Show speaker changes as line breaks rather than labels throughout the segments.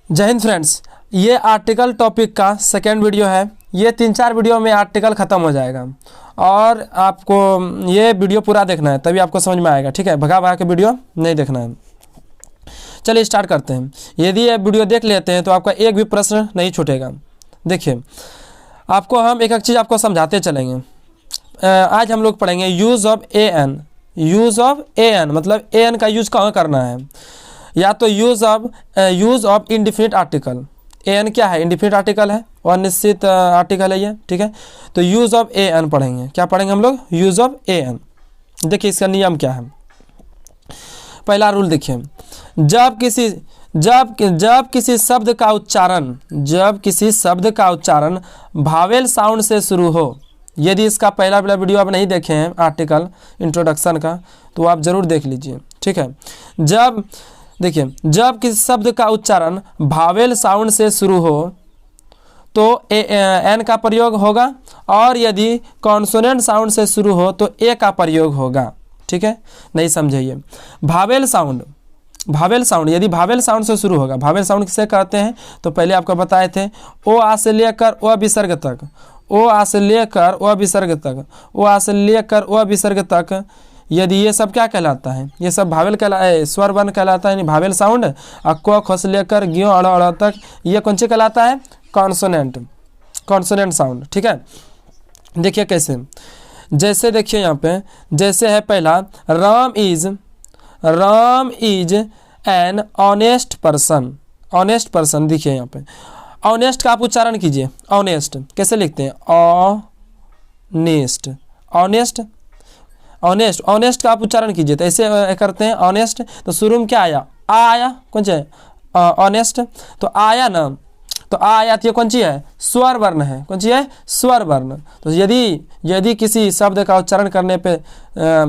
जय हिंद फ्रेंड्स, ये article topic का सेकेंड वीडियो है। ये 3-4 वीडियो में आर्टिकल ख़त्म हो जाएगा और आपको ये वीडियो पूरा देखना है, तभी आपको समझ में आएगा। ठीक है, भगा भगा के वीडियो नहीं देखना है। चलिए स्टार्ट करते हैं। यदि ये वीडियो देख लेते हैं तो आपका एक भी प्रश्न नहीं छूटेगा। देखिए, आपको हम एक एक चीज़ आपको समझाते चलेंगे। आज हम लोग पढ़ेंगे use of a an. Use of a an मतलब ए एन का यूज़ कहाँ करना है, या तो use of indefinite article. A an क्या है? इंडिफिनिट आर्टिकल है और निश्चित आर्टिकल है ये। ठीक है, तो यूज़ ऑफ ए एन पढ़ेंगे। क्या पढ़ेंगे हम लोग? Use of a an. देखिए इसका नियम क्या है। पहला रूल देखिए, जब किसी शब्द का उच्चारण भावेल साउंड से शुरू हो। यदि इसका पहला वीडियो आप नहीं देखे हैं आर्टिकल इंट्रोडक्शन का, तो आप ज़रूर देख लीजिए। ठीक है, जब किसी शब्द का उच्चारण भावेल साउंड से शुरू हो तो एन का प्रयोग होगा, और यदि कॉन्सोनेंट साउंड से शुरू हो तो ए का प्रयोग होगा। ठीक है, नहीं समझिए। भावेल साउंड यदि भावेल साउंड से शुरू होगा। भावेल साउंड किसे कहते हैं तो पहले आपको बताए थे। ओ आ से लेकर ओ विसर्ग तक, ओ आ से लेकर ओ विसर्ग तक, ओ आ से लेकर ओ विसर्ग तक, यदि ये सब क्या कहलाता है? ये सब भावेल स्वर वर्ण कहलाता है, यानी भावेल साउंड। और क ख से लेकर ग्यों अड़ अड़ तक ये कौन सी कहलाता है? Consonant sound. ठीक है, देखिए कैसे। जैसे देखिए यहाँ पे, जैसे है पहला, Ram is an honest person. Honest person देखिए यहाँ पे। ऑनेस्ट का आप उच्चारण कीजिए। ऑनेस्ट कैसे लिखते हैं? ऑनेस्ट का आप उच्चारण कीजिए तो ऐसे करते हैं। ऑनेस्ट तो शुरू में क्या आया? आ आया। कौन सी है? ऑनेस्ट। तो आया ना, तो आ आया तो ये कौन सी है? स्वर वर्ण है। कौन सी है? स्वर वर्ण। तो यदि किसी शब्द का उच्चारण करने पे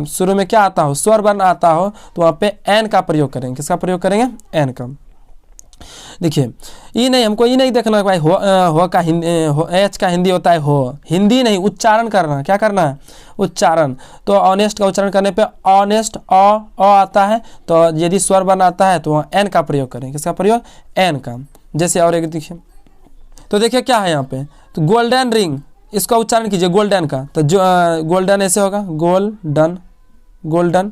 शुरू में क्या आता हो? स्वर वर्ण आता हो, तो वहाँ पे एन का प्रयोग करेंगे। किसका प्रयोग करेंगे? एन का। देखिए, हमको ये नहीं देखना भाई हो का हिंदी, एच का हिंदी होता है हो। हिंदी नहीं, उच्चारण करना। क्या करना है? उच्चारण। तो ऑनेस्ट का उच्चारण करने पे ऑनेस्ट अ आता है, तो यदि स्वर वर्ण आता है तो वहाँ एन का प्रयोग करें। किसका प्रयोग? एन का। जैसे और एक देखिए, तो देखिए क्या है यहाँ पे, तो गोल्डन रिंग, इसका उच्चारण कीजिए गोल्डन का। तो जो गोल्डन ऐसे होगा, गोल्डन।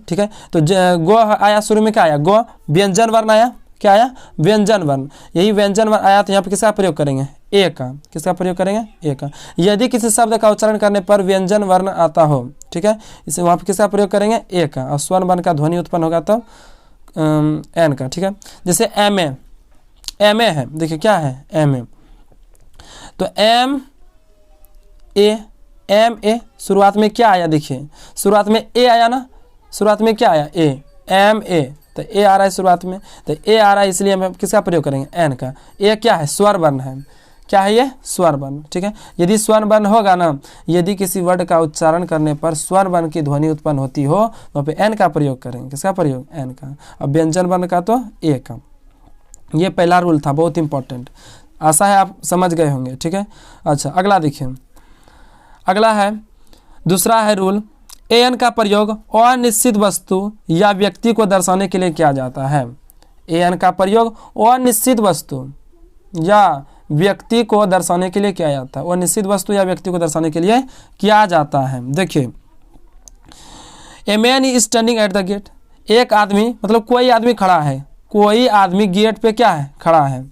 ठीक है, तो गो आया शुरू में, क्या आया? गो व्यंजन वर्ण आया। क्या आया? व्यंजन वर्ण। यही व्यंजन वर्ण आया तो यहाँ पे किसका प्रयोग करेंगे? ए का। किसका प्रयोग करेंगे? ए का। यदि किसी शब्द का उच्चारण करने पर व्यंजन वर्ण आता हो, ठीक है, इसे वहाँ पे किसका प्रयोग करेंगे? ए का। और स्वर्ण वर्ण का ध्वनि उत्पन्न होगा तो एन का। ठीक है, जैसे एम ए है। देखिए क्या है? M A. तो एम ए शुरुआत में क्या आया? देखिए शुरुआत में ए आया ना, शुरुआत में क्या आया? ए। एम ए, तो ए आ रहा है शुरुआत में, तो ए आ रहा है, इसलिए हम किसका प्रयोग करेंगे? एन का। ए क्या है? स्वर वर्ण है। क्या है ये? स्वर वर्ण। ठीक है, यदि स्वर वर्ण होगा ना, यदि किसी वर्ड का उच्चारण करने पर स्वर वर्ण की ध्वनि उत्पन्न होती हो, वहाँ पे एन का प्रयोग करेंगे। किसका प्रयोग? एन का। और व्यंजन वर्ण का तो ए का। ये पहला रूल था, बहुत इंपॉर्टेंट। आशा है आप समझ गए होंगे। ठीक है, अच्छा अगला देखिए। अगला है, दूसरा है रूल, ए एन का प्रयोग अनिश्चित वस्तु या व्यक्ति को दर्शाने के लिए किया जाता है। ए एन का प्रयोग अनिश्चित वस्तु या व्यक्ति को दर्शाने के लिए किया जाता है। अनिश्चित वस्तु या व्यक्ति को दर्शाने के लिए किया जाता है। देखिए, a man is standing at the gate. एक आदमी मतलब कोई आदमी खड़ा है। कोई आदमी गेट पे क्या है? खड़ा है।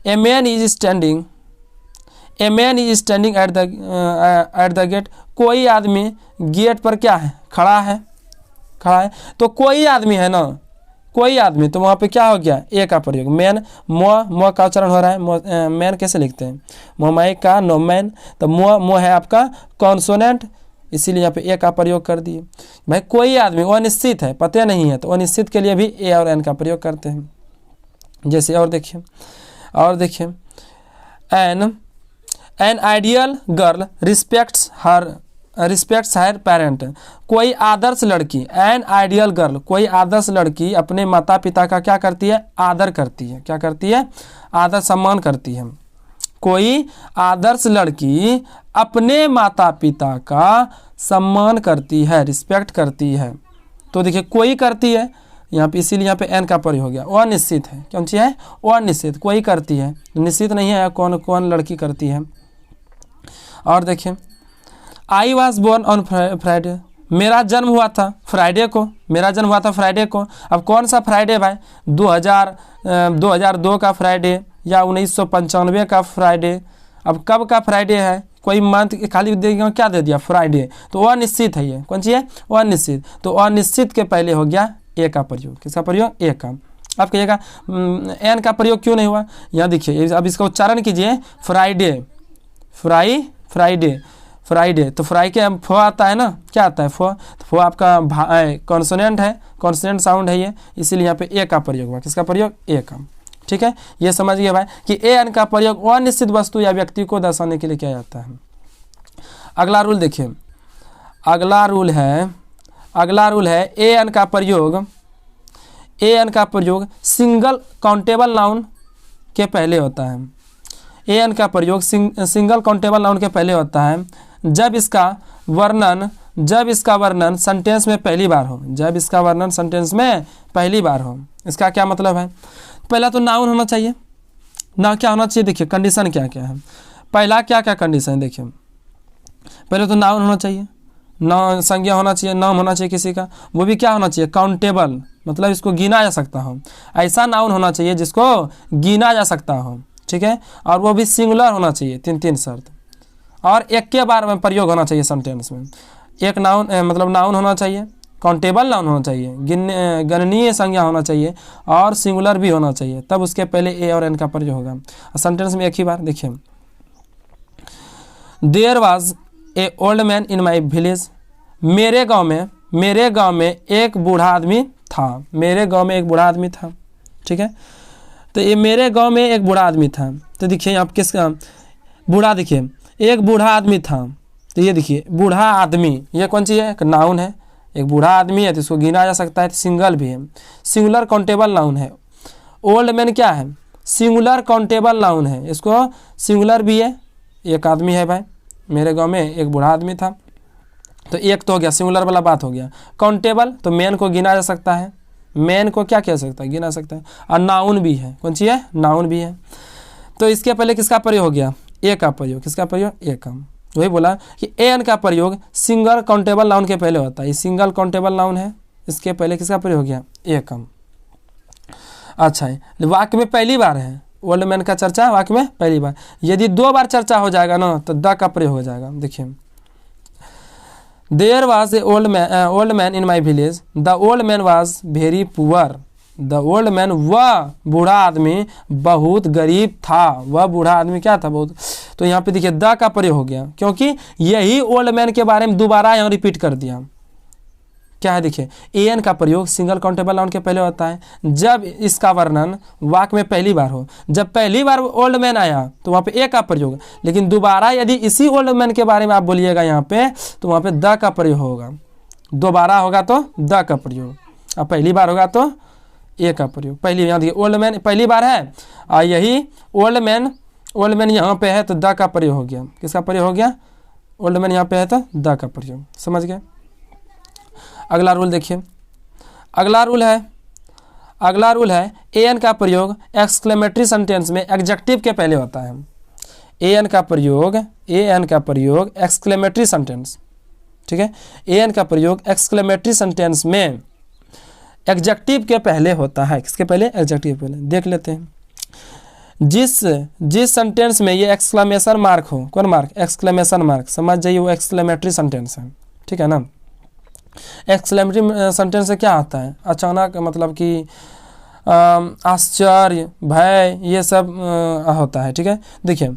A man is standing at the gate. कोई आदमी गेट पर क्या है? खड़ा है। तो कोई आदमी है ना, कोई आदमी, तो वहाँ पे क्या हो गया? ए का प्रयोग। मैन, मो का उच्चारण हो रहा है। मैन कैसे लिखते हैं? मोमाई का, नो मैन। तो मो है आपका कॉन्सोनेंट, इसीलिए यहाँ पे ए का प्रयोग कर दिए। भाई कोई आदमी, वो अनिश्चित है, पता नहीं है, तो अनिश्चित के लिए भी ए और एन का प्रयोग करते हैं। जैसे और देखिए, an ideal girl respects her parent. कोई आदर्श लड़की, एन आइडियल गर्ल, कोई आदर्श लड़की अपने माता पिता का क्या करती है? आदर करती है। क्या करती है? आदर सम्मान करती है। कोई आदर्श लड़की अपने माता पिता का सम्मान करती है, रिस्पेक्ट करती है। तो देखिए कोई करती है, यहाँ पे, इसीलिए यहाँ पे एन का प्रयोग हो गया। वो अनिश्चित है, कौन सी है? वो अनिश्चित, कोई करती है, निश्चित नहीं है कौन कौन लड़की करती है। और देखिए, I was born on Friday, मेरा जन्म हुआ था फ्राइडे को, मेरा जन्म हुआ था फ्राइडे को। अब कौन सा फ्राइडे भाई? 2002 का फ्राइडे या 1995 का फ्राइडे? अब कब का फ्राइडे है? कोई मंथ खाली देगा, क्या दे दिया? फ्राइडे। तो अनिश्चित है ये, कौन सी है? अनिश्चित। तो अनिश्चित के पहले हो गया ए का प्रयोग। किसका प्रयोग? ए का। आप कहिएगा एन का प्रयोग क्यों नहीं हुआ? यहाँ देखिए, अब इसका उच्चारण कीजिए, फ्राइडे, फ्राइडे, तो फ्राई के फो आता है ना, क्या आता है? फो। तो फो आपका कॉन्सोनेंट है, कॉन्सोनेंट साउंड है ये, इसीलिए यहाँ पे ए का प्रयोग हुआ। किसका प्रयोग? ए का। ठीक है, ये समझ गए भाई कि ए एन का प्रयोग अनिश्चित वस्तु या व्यक्ति को दर्शाने के लिए किया जाता है। अगला रूल देखिए, अगला रूल है ए एन का प्रयोग सिंगल काउंटेबल नाउन के पहले होता है। ए एन का प्रयोग सिंगल काउंटेबल नाउन के पहले होता है जब इसका वर्णन सेंटेंस में पहली बार हो। जब इसका वर्णन सेंटेंस में पहली बार हो। इसका क्या मतलब है? पहला तो नाउन होना चाहिए ना, क्या होना चाहिए? देखिए कंडीशन क्या क्या है। पहला क्या क्या कंडीशन है देखिए, पहले तो नाउन होना चाहिए, नाम संज्ञा होना चाहिए, नाम होना चाहिए किसी का, वो भी क्या होना चाहिए? काउंटेबल, मतलब इसको गिना जा सकता हो। ऐसा नाउन होना चाहिए जिसको गिना जा सकता हो। ठीक है, और वो भी सिंगुलर होना चाहिए, 3 शर्त, और एक के बार में प्रयोग होना चाहिए सेंटेंस में। एक नाउन मतलब नाउन होना चाहिए, काउंटेबल नाउन होना चाहिए, गणनीय संज्ञा होना चाहिए, और सिंगुलर भी होना चाहिए, तब उसके पहले ए और एन का प्रयोग होगा। सेंटेंस में एक ही बार देखिए, there was a old man in my village, मेरे गांव में एक बूढ़ा आदमी था। मेरे गांव में एक बूढ़ा आदमी था। ठीक है, तो ये मेरे गांव में एक बूढ़ा आदमी था। तो देखिए आप किसका बूढ़ा? देखिए एक बूढ़ा आदमी था, तो ये देखिए बूढ़ा आदमी, ये कौन सी है? एक नाउन है। एक बूढ़ा आदमी है तो इसको गिना जा सकता है, तो सिंगल भी है, सिंगुलर काउंटेबल नाउन है। ओल्ड मैन क्या है? सिंगुलर काउंटेबल नाउन है, इसको सिंगुलर भी है। एक आदमी है भाई, मेरे गांव में एक बूढ़ा आदमी था, तो एक तो हो गया, सिंगुलर वाला बात हो गया। काउंटेबल तो मैन को गिना जा सकता है, मैन को क्या कह सकता है? गिना सकता है। और नाउन भी है, कौन सी है? नाउन भी है। तो इसके पहले किसका प्रयोग हो गया? ए का प्रयोग। किसका प्रयोग? ए का। वही बोला कि ए एन का प्रयोग सिंगल काउंटेबल नाउन के पहले होता है। ये सिंगल काउंटेबल नाउन है, इसके पहले किसका प्रयोग हो गया? ए का। अच्छा है, वाक्य में पहली बार है ओल्ड मैन का चर्चा, वाक्य में पहली बार। यदि 2 बार चर्चा हो जाएगा ना, तो द का प्रयोग हो जाएगा। देखिए, there was a old man in my village, the old man was very poor. The old man, वह बूढ़ा आदमी बहुत गरीब था। वह बूढ़ा आदमी क्या था? बहुत। तो यहाँ पे देखिए द का प्रयोग हो गया, क्योंकि यही ओल्ड मैन के बारे में दोबारा यहाँ रिपीट कर दिया। क्या है? देखिए ए एन का प्रयोग सिंगल काउंटेबल नाउन के पहले होता है जब इसका वर्णन वाक्य में पहली बार हो। जब पहली बार ओल्ड मैन आया तो वहाँ पे ए का प्रयोग, लेकिन दोबारा यदि इसी ओल्ड मैन के बारे में आप बोलिएगा यहाँ पे, तो वहाँ पे द का प्रयोग होगा। दोबारा होगा तो द का प्रयोग, और पहली बार होगा तो ए का प्रयोग। पहली यहाँ देखिए ओल्ड मैन पहली बार है, और यही ओल्ड मैन यहाँ पे है, तो द का प्रयोग हो गया। किसका प्रयोग हो गया? ओल्ड मैन यहाँ पे है तो द का प्रयोग। समझ गए? अगला रूल देखिए, अगला रूल है ए एन का प्रयोग एक्सक्लेमेटरी सेंटेंस में एडजेक्टिव के पहले होता है। ए एन का प्रयोग एक्सक्लेमेटरी सेंटेंस, ठीक है, ए एन का प्रयोग एक्सक्लेमेटरी सेंटेंस में एडजेक्टिव के पहले होता है। किसके पहले? एडजेक्टिव पहले। देख लेते हैं, जिस सेंटेंस में ये एक्सक्लेमेशन मार्क हो, कौन मार्क? एक्सक्लेमेशन मार्क, समझ जाइए वो एक्सक्लेमेटरी सेंटेंस है। ठीक है ना? एक्सक्लेमेटरी सेंटेंस से क्या आता है? अचानक, मतलब कि आश्चर्य, भय, ये सब होता है। ठीक है, देखिए,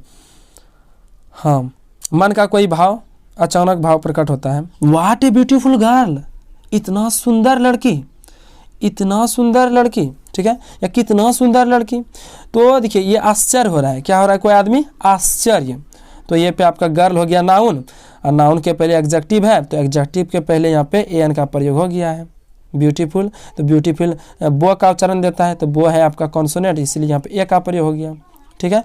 हाँ, मन का कोई भाव, अचानक भाव प्रकट होता है। व्हाट ए ब्यूटीफुल गर्ल, इतना सुंदर लड़की, ठीक है, या कितना सुंदर लड़की। तो देखिए ये आश्चर्य हो रहा है, क्या हो रहा है? कोई आदमी आश्चर्य, तो ये पे आपका गर्ल हो गया नाउन, और नाउन के पहले एडजेक्टिव है, तो एडजेक्टिव के पहले यहाँ पे ए एन का प्रयोग हो गया है। ब्यूटीफुल, तो ब्यूटीफुल बो का उच्चारण देता है, तो बो है आपका कॉन्सोनेंट, इसलिए यहाँ पे ए का प्रयोग हो गया। ठीक है,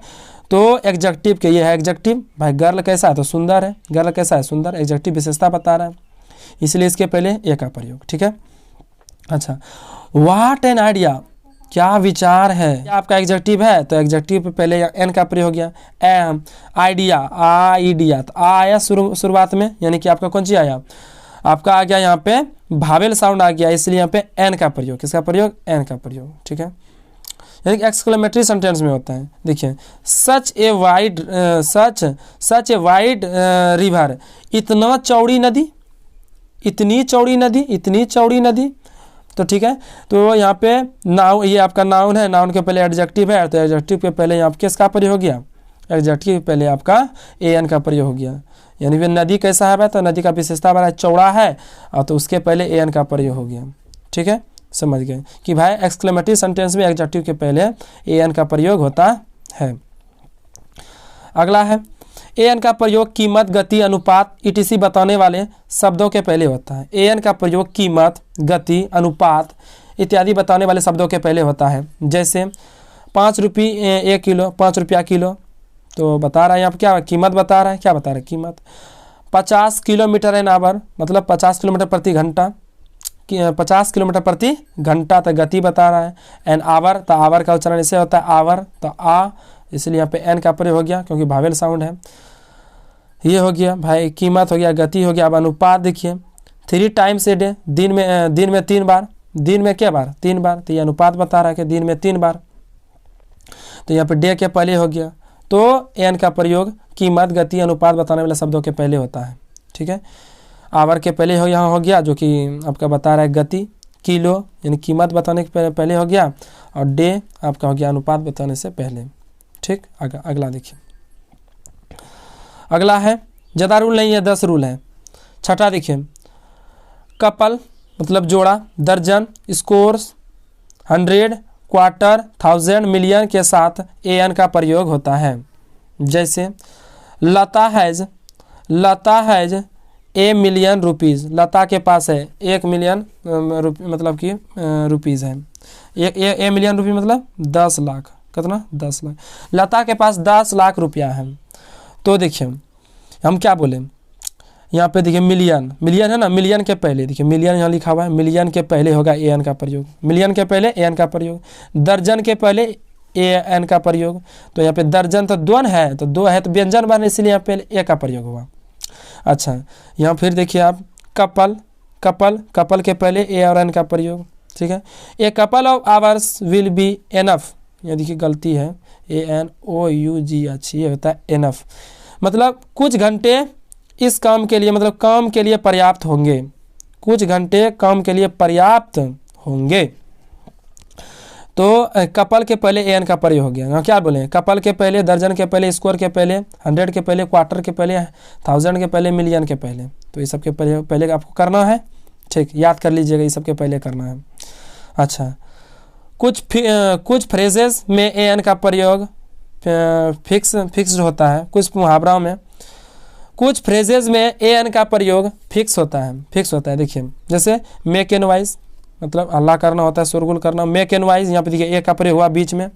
तो एडजेक्टिव के ये है एडजेक्टिव। भाई गर्ल कैसा है? तो सुंदर है। गर्ल कैसा है? सुंदर। एडजेक्टिव विशेषता बता रहा है, इसलिए इसके पहले ए का प्रयोग। ठीक है, अच्छा, व्हाट एन आइडिया, क्या विचार है। आपका एग्जेक्टिव है तो एग्जेक्टिव पे पहले एन का प्रयोग हो गया। एम, आइडिया, आइडिया, तो आ आया शुरुआत में, यानी कि आपका कौन सी आया, आपका आ गया यहाँ पे भावेल साउंड आ गया, इसलिए यहाँ पे एन का प्रयोग, किसका प्रयोग, एन का प्रयोग, ठीक है। यानी कि एक्सक्लेमेटरी सेंटेंस में होता है। देखिए सच ए वाइड रिवर, इतना चौड़ी नदी, इतनी चौड़ी नदी, इतनी चौड़ी नदी, तो ठीक है। तो यहाँ पे नाउन, ये आपका नाउन है, नाउन के पहले एडजेक्टिव है, तो एडजेक्टिव के पहले यहाँ किसका प्रयोग हो गया, एडजेक्टिव के पहले आपका ए एन का प्रयोग हो गया। यानी वे नदी कैसा है, तो नदी का विशेषता बड़ा चौड़ा है, और तो उसके पहले ए एन का प्रयोग हो गया, ठीक है। समझ गए कि भाई एक्सक्लेमेटरी सेंटेंस में एडजेक्टिव के पहले ए एन का प्रयोग होता है। अगला है ए एन का प्रयोग कीमत, गति, अनुपात ईटीसी बताने वाले शब्दों के पहले होता है। ए एन का प्रयोग कीमत, गति, अनुपात इत्यादि बताने वाले शब्दों के पहले होता है। जैसे 5 रुपये 1 किलो, 5 रुपया किलो, तो बता रहा है यहाँ पर क्या कीमत बता रहा है, क्या बता रहा है कीमत। 50 किलोमीटर एन आवर, मतलब 50 किलोमीटर प्रति घंटा, 50 किलोमीटर प्रति घंटा, तो गति बता रहा है। एन आवर, तो आवर का उच्चारण ऐसे होता है आवर, तो आ, इसलिए यहाँ पे एन का प्रयोग हो गया क्योंकि भावेल साउंड है। ये हो गया भाई कीमत हो गया, गति हो गया। अब अनुपात देखिए 3 टाइम्स ए डे, दिन में 3 बार, दिन में क्या बार, 3 बार, तो ये अनुपात बता रहा है कि दिन में 3 बार, तो यहाँ पे डे के पहले हो गया। तो एन का प्रयोग कीमत, गति, अनुपात बताने वाले शब्दों के पहले होता है, ठीक है। आवर के पहले यहाँ हो गया जो कि आपका बता रहा है गति, किलो यानी कीमत बताने के पहले हो गया, और डे आपका हो गया अनुपात बताने से पहले, ठीक। अगला देखिए, अगला है ज़्यादा रूल नहीं है, 10 रूल है। छठा देखिए कपल मतलब जोड़ा, दर्जन, स्कोर्स, 100, क्वार्टर, 1000, मिलियन के साथ ए एन का प्रयोग होता है। जैसे लता हैज़ ए मिलियन रुपीज़, लता के पास है 1 मिलियन मतलब कि रुपीज़ है। ए मिलियन रुपये मतलब 10 लाख, कितना 10 लाख, लता के पास 10 लाख रुपया है। तो देखिए हम क्या बोले यहाँ पे, देखिए मिलियन, मिलियन है ना, मिलियन के पहले देखिए मिलियन यहाँ लिखा हुआ है, मिलियन के पहले होगा ए एन का प्रयोग, मिलियन के पहले ए एन का प्रयोग। दर्जन के पहले ए एन का प्रयोग, तो यहाँ पे दर्जन तो 2 है, तो 2 है तो व्यंजन वर्ण, इसलिए यहाँ पे ए का प्रयोग हुआ। अच्छा यहाँ फिर देखिए आप कपल के पहले ए और एन का प्रयोग, ठीक है। A couple of hours will be enough, ये देखिए गलती है, ANOUGH, ये होता है एनफ, मतलब कुछ घंटे इस काम के लिए, मतलब काम के लिए पर्याप्त होंगे, कुछ घंटे काम के लिए पर्याप्त होंगे। तो कपल के पहले ए एन का प्रयोग हो गया। क्या बोले, कपल के पहले, दर्जन के पहले, स्कोर के पहले, 100 के पहले, क्वार्टर के पहले, 1000 के पहले, मिलियन के पहले, तो ये सब के पहले आपको करना है, ठीक, याद कर लीजिएगा, ये सब के पहले करना है। अच्छा कुछ फ्रेजेस में ए एन का प्रयोग फिक्स्ड होता है, कुछ मुहावरों में कुछ फ्रेजेस में ए एन का प्रयोग फिक्स होता है। देखिए जैसे मेक एन वाइज, मतलब हल्ला करना होता है, शोरगुल करना, मेक एन वाइज, यहाँ पे देखिए ए का प्रयोग हुआ बीच में।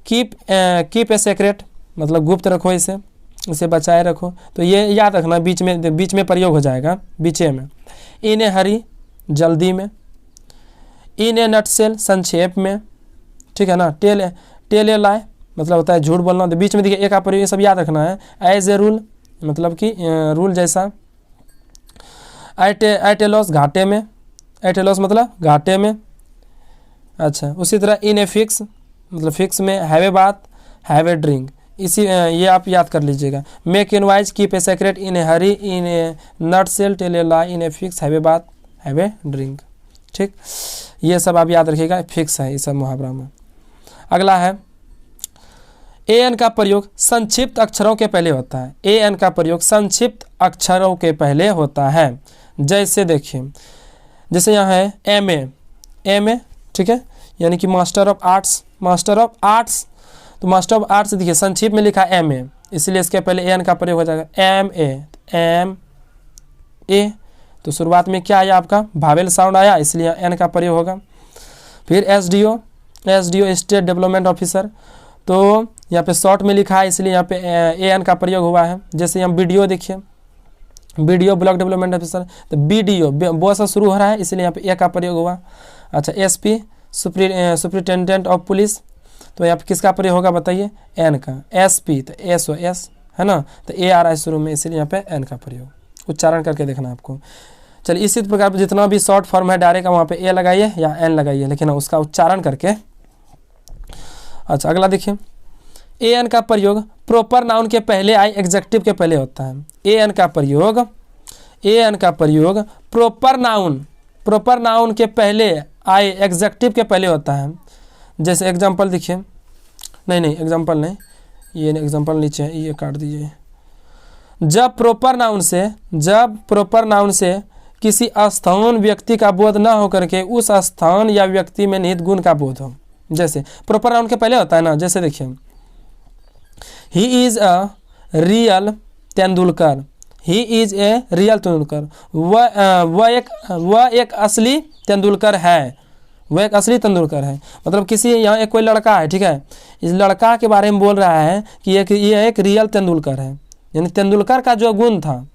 कीप ए सेक्रेट, मतलब गुप्त रखो, इसे बचाए रखो, तो ये याद रखना, बीच में प्रयोग हो जाएगा, बीचे में। इन ए हरी, जल्दी में। इन ए नटसेल, संक्षेप में, ठीक है ना। टेल ए लाई, मतलब होता है झूठ बोलना, तो बीच में देखिए ए का प्रयोग, ये सब याद रखना है। एज ए रूल, मतलब कि रूल जैसा। एटेलॉस, घाटे में, एटेलॉस मतलब घाटे में। अच्छा उसी तरह इन ए फिक्स, मतलब फिक्स में। Have a bath, have a drink, ये आप याद कर लीजिएगा। Make in wise, keep a secret, in a hurry, in a nutshell, tell a lie, in a fix, have a bath, have a drink, ठीक। ये सब आप याद रखिएगा, फिक्स है ये सब मुहावरा में। अगला है ए एन का प्रयोग संक्षिप्त अक्षरों के पहले होता है। ए एन का प्रयोग संक्षिप्त अक्षरों के पहले होता है। जैसे देखिए, जैसे यहाँ है एम ए, ठीक है, यानी कि मास्टर ऑफ आर्ट्स, तो मास्टर ऑफ आर्ट्स देखिए संक्षिप्त में लिखा एम ए, इसलिए इसके पहले ए एन का प्रयोग हो जाएगा। एम ए, तो शुरुआत में क्या आया आपका भावेल साउंड आया, इसलिए एन का प्रयोग होगा। फिर एसडीओ स्टेट डेवलपमेंट ऑफिसर, तो यहाँ पे शॉर्ट में लिखा है, इसलिए यहाँ पे ए एन का प्रयोग हुआ है। जैसे यहाँ वीडियो देखिए, वीडियो ब्लॉक डेवलपमेंट ऑफिसर, तो BDO बो से शुरू हो रहा है, इसलिए यहाँ पे ए का प्रयोग हुआ। अच्छा एसपी सुप्रिटेंडेंट ऑफ पुलिस, तो यहाँ पे किसका प्रयोग होगा बताइए, एन का। एसपी तो एस ओ एस है ना, तो ए आ रहा है शुरू में, इसीलिए यहाँ पे एन का प्रयोग, उच्चारण करके देखना आपको। चलिए इसी प्रकार जितना भी शॉर्ट फॉर्म है डायरेक्ट वहाँ पे ए लगाइए या एन लगाइए, लेकिन उसका उच्चारण करके। अच्छा अगला देखिए, ए एन का प्रयोग प्रॉपर नाउन के पहले आई एग्जेक्टिव के पहले होता है। ए एन का प्रयोग प्रॉपर नाउन के पहले आई एग्जेक्टिव के पहले होता है। जैसे एग्जांपल देखिए, नहीं एग्जांपल नहीं, ये एग्जांपल नीचे है, ये काट दीजिए। जब प्रॉपर नाउन से किसी स्थान व्यक्ति का बोध न हो करके उस स्थान या व्यक्ति में निहित गुण का बोध हो। जैसे प्रॉपर नाउन के पहले होता है ना, जैसे देखिए he is a real Tendulkar, he is a real Tendulkar, वह एक असली तेंदुलकर है, वह एक असली तेंदुलकर है। मतलब किसी यहाँ एक कोई लड़का है, ठीक है, इस लड़का के बारे में बोल रहा है कि ये एक रियल तेंदुलकर है, यानी तेंदुलकर का जो गुण था,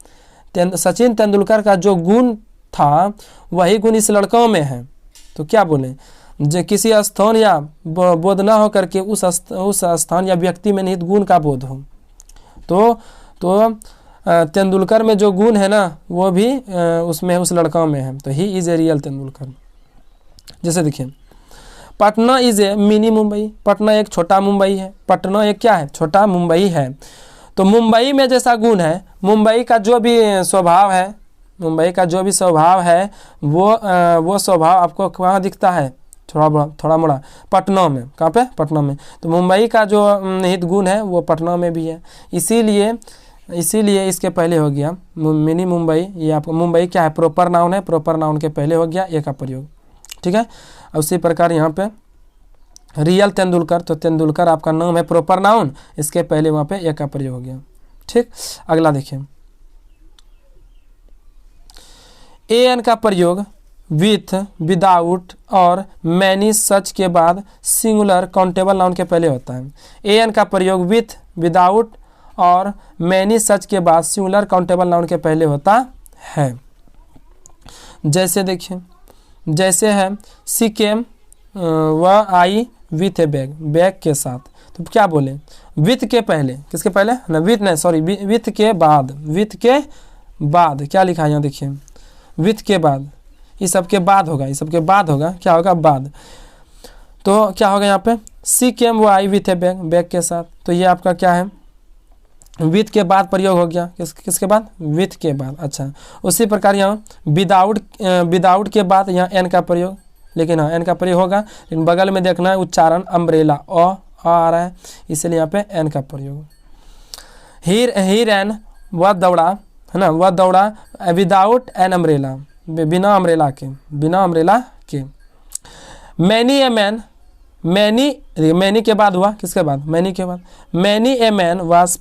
सचिन तेंदुलकर का जो गुण था वही गुण इस लड़कों में है। तो क्या बोले, जो किसी स्थान या बोध ना हो करके उस स्थान या व्यक्ति में निहित गुण का बोध हो। तो तेंदुलकर में जो गुण है ना वो भी उसमें उस लड़कों में है, तो he is a real Tendulkar. जैसे देखिए Patna is a mini Mumbai, Patna एक छोटा मुंबई है, पटना एक क्या है, छोटा मुंबई है। तो मुंबई में जैसा गुण है, मुंबई का जो भी स्वभाव है, वो स्वभाव आपको कहाँ दिखता है, थोड़ा मोड़ा पटना में। कहाँ पे, पटना में। तो मुंबई का जो निहित गुण है वो पटना में भी है, इसीलिए इसके पहले हो गया मिनी मुंबई। ये आपको मुंबई क्या है, प्रॉपर नाउन है, प्रॉपर नाउन के पहले हो गया ए का प्रयोग, ठीक है। उसी प्रकार यहाँ पे रियल तेंदुलकर, तो तेंदुलकर आपका नाम है, प्रॉपर नाउन, इसके पहले वहाँ पे ए का प्रयोग हो गया, ठीक। अगला देखिए, ए एन का प्रयोग विथ, विदाउट और मैनी सच के बाद सिंगुलर काउंटेबल नाउन के पहले होता है। ए एन का प्रयोग विथ, विदाउट और मैनी सच के बाद सिंगुलर काउंटेबल नाउन के पहले होता है। जैसे देखिए, जैसे है सी केम, वह आई विथ ए बैग, बैग के साथ। तो क्या बोले, विथ के पहले, किसके पहले ना, विथ नहीं सॉरी, विथ के बाद क्या लिखा है यहाँ देखिए, विथ के बाद, इस सब के बाद होगा, क्या होगा, बाद। तो क्या होगा यहाँ पे, सी केम वो आई विथ ए बैग, बैग के साथ। तो ये आपका क्या है, विथ के बाद प्रयोग हो गया, किसके बाद, विथ के बाद। अच्छा उसी प्रकार यहाँ विदाउट के बाद यहाँ एन का प्रयोग, लेकिन हाँ एन का प्रयोग होगा, लेकिन बगल में देखना है उच्चारण, अम्ब्रेला आ रहा है, इसलिए यहाँ पे एन का प्रयोग। ही रैन, वह दौड़ा, है ना, वह दौड़ा विदाउट एन अम्ब्रेला, बिना अम्ब्रेला के। मैनी ए मैन, मैनी के बाद हुआ, किसके बाद, मैनी के बाद। Many a man was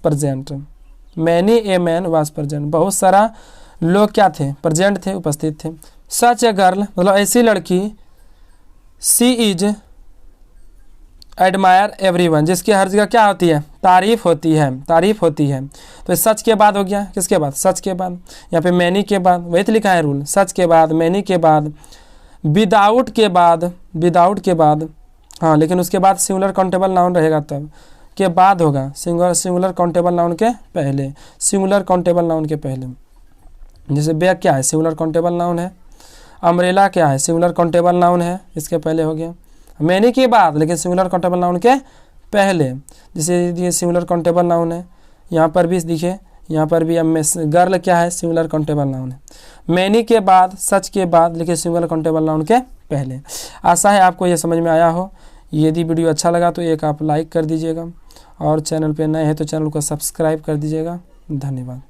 present, बहुत सारा लोग क्या थे, प्रेजेंट थे, उपस्थित थे। सच ए गर्ल, मतलब ऐसी लड़की, सी इज एडमायर एवरीवन, जिसकी हर जगह क्या होती है, तारीफ होती है। तो सच के बाद हो गया, किसके बाद, सच के बाद। यहाँ पे मैनी के बाद, वही तो लिखा है रूल, सच के बाद, मैनी के बाद, विदाउट के बाद, हाँ लेकिन उसके बाद सिंगुलर काउंटेबल नाउन रहेगा, तब के बाद होगा सिंगुलर काउंटेबल नाउन के पहले, जैसे बैग क्या है, सिंगुलर काउंटेबल नाउन है। अम्ब्रेला क्या है, सिंगुलर काउंटेबल नाउन है, इसके पहले हो गया। मैनी के बाद, लेकिन सिंगुलर काउंटेबल नाउन के पहले, जैसे ये सिंगुलर काउंटेबल नाउन है। यहाँ पर भी देखिए, यहाँ पर भी गर्ल क्या है, सिंगुलर काउंटेबल नाउन है। मैनी के बाद, सच के बाद, लेकिन सिंगुलर काउंटेबल नाउन के पहले। आशा है आपको ये समझ में आया हो। यदि वीडियो अच्छा लगा तो एक आप लाइक कर दीजिएगा, और चैनल पे नए हैं तो चैनल को सब्सक्राइब कर दीजिएगा। धन्यवाद।